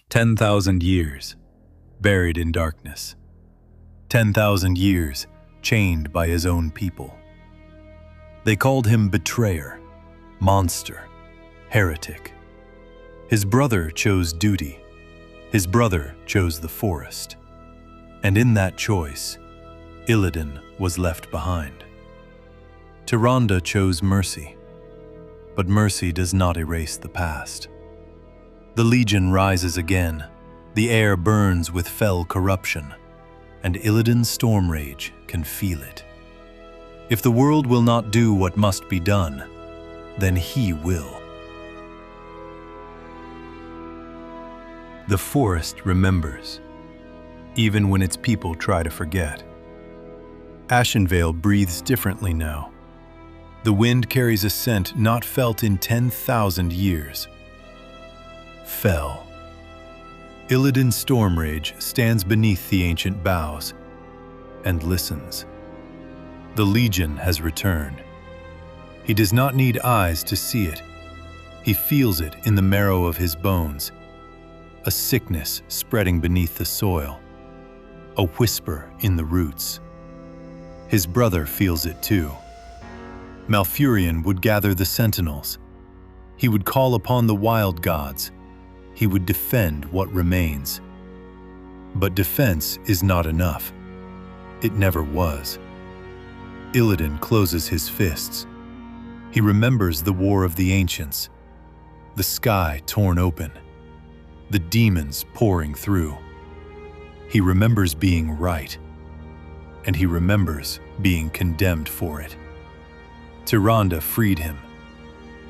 10,000 years, buried in darkness. 10,000 years, chained by his own people. They called him betrayer, monster, heretic. His brother chose duty. His brother chose the forest. And in that choice, Illidan was left behind. Tyrande chose mercy, but mercy does not erase the past. The Legion rises again, the air burns with fell corruption, and Illidan's Stormrage can feel it. If the world will not do what must be done, then he will. The forest remembers, even when its people try to forget. Ashenvale breathes differently now. The wind carries a scent not felt in 10,000 years. Fell. Illidan's Stormrage stands beneath the ancient boughs and listens. The Legion has returned. He does not need eyes to see it. He feels it in the marrow of his bones, a sickness spreading beneath the soil, a whisper in the roots. His brother feels it too. Malfurion would gather the sentinels. He would call upon the wild gods. He would defend what remains. But defense is not enough. It never was. Illidan closes his fists. He remembers the war of the ancients, the sky torn open, the demons pouring through. He remembers being right, and he remembers being condemned for it. Tyrande freed him,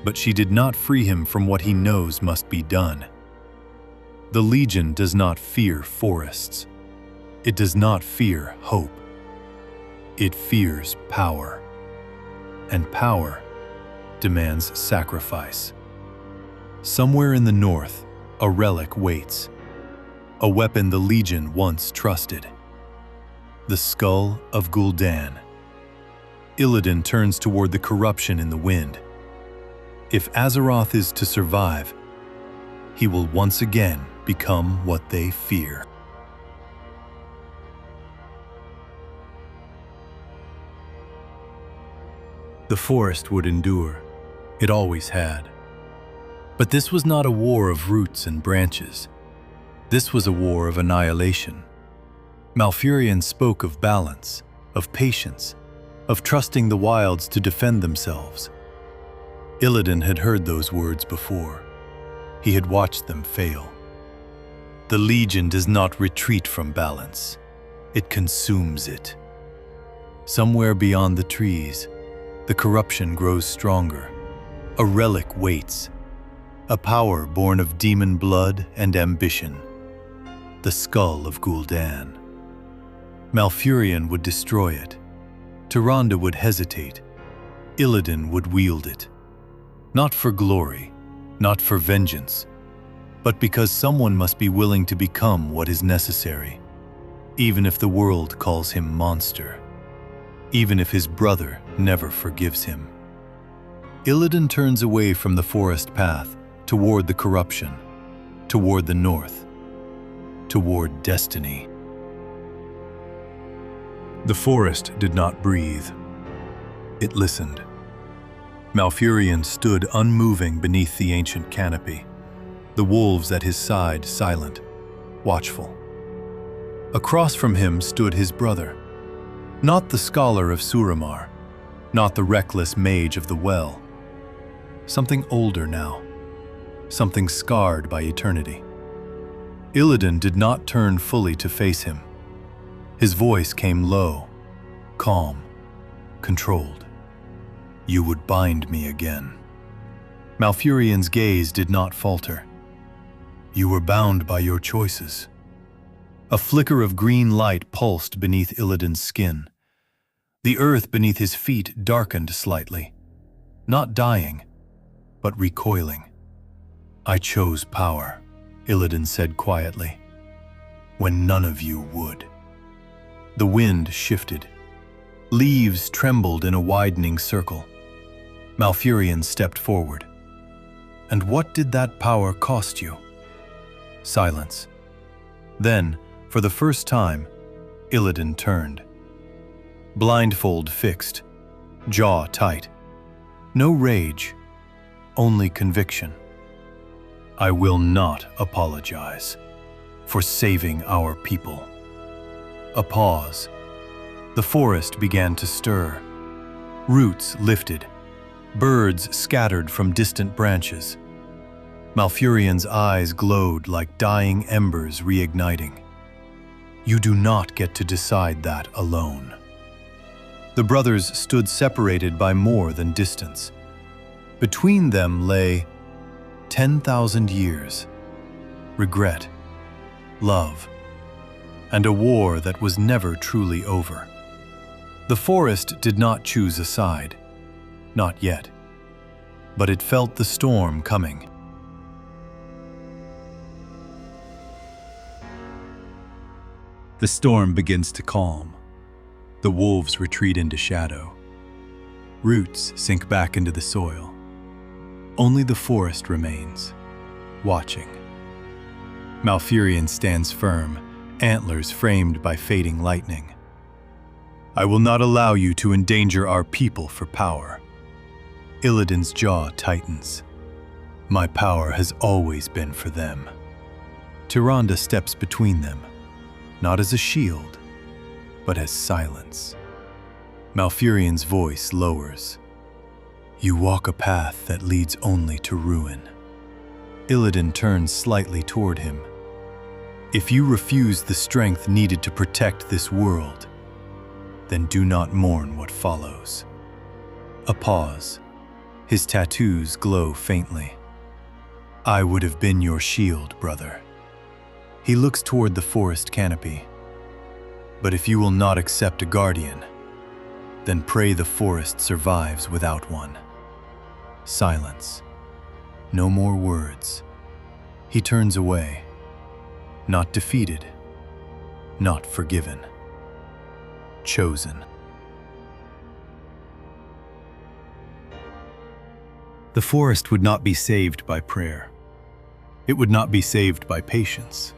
but she did not free him from what he knows must be done. The Legion does not fear forests. It does not fear hope. It fears power. And power demands sacrifice. Somewhere in the north, a relic waits. A weapon the Legion once trusted. The skull of Gul'dan. Illidan turns toward the corruption in the wind. If Azeroth is to survive, he will once again become what they fear. The forest would endure. It always had. But this was not a war of roots and branches. This was a war of annihilation. Malfurion spoke of balance, of patience, of trusting the wilds to defend themselves. Illidan had heard those words before. He had watched them fail. The Legion does not retreat from balance. It consumes it. Somewhere beyond the trees, the corruption grows stronger. A relic waits. A power born of demon blood and ambition. The skull of Gul'dan. Malfurion would destroy it. Tyrande would hesitate. Illidan would wield it. Not for glory, not for vengeance, but because someone must be willing to become what is necessary, even if the world calls him monster, even if his brother never forgives him. Illidan turns away from the forest path toward the corruption, toward the north, toward destiny. The forest did not breathe. It listened. Malfurion stood unmoving beneath the ancient canopy, the wolves at his side silent, watchful. Across from him stood his brother, not the scholar of Suramar, not the reckless mage of the well. Something older now, something scarred by eternity. Illidan did not turn fully to face him. His voice came low, calm, controlled. You would bind me again. Malfurion's gaze did not falter. You were bound by your choices. A flicker of green light pulsed beneath Illidan's skin. The earth beneath his feet darkened slightly, not dying, but recoiling. I chose power, Illidan said quietly, when none of you would. The wind shifted. Leaves trembled in a widening circle. Malfurion stepped forward. And what did that power cost you? Silence. Then, for the first time, Illidan turned. Blindfold fixed, jaw tight. No rage, only conviction. I will not apologize for saving our people. A pause. The forest began to stir. Roots lifted. Birds scattered from distant branches. Malfurion's eyes glowed like dying embers reigniting. You do not get to decide that alone. The brothers stood separated by more than distance. Between them lay 10,000 years, regret, love, and a war that was never truly over. The forest did not choose a side, not yet, but it felt the storm coming. The storm begins to calm. The wolves retreat into shadow. Roots sink back into the soil. Only the forest remains, watching. Malfurion stands firm, antlers framed by fading lightning. I will not allow you to endanger our people for power. Illidan's jaw tightens. My power has always been for them. Tyrande steps between them, not as a shield, but as silence. Malfurion's voice lowers. You walk a path that leads only to ruin. Illidan turns slightly toward him. If you refuse the strength needed to protect this world, then do not mourn what follows. A pause. His tattoos glow faintly. I would have been your shield, brother. He looks toward the forest canopy. But if you will not accept a guardian, then pray the forest survives without one. Silence. No more words. He turns away. Not defeated. Not forgiven. Chosen. The forest would not be saved by prayer. It would not be saved by patience,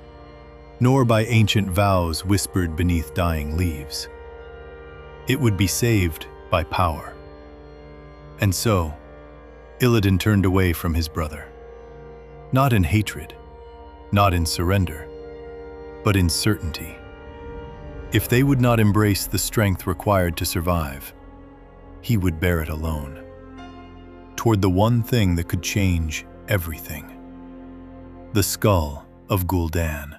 nor by ancient vows whispered beneath dying leaves. It would be saved by power. And so, Illidan turned away from his brother. Not in hatred, not in surrender, but in certainty. If they would not embrace the strength required to survive, he would bear it alone. Toward the one thing that could change everything. The skull of Gul'dan.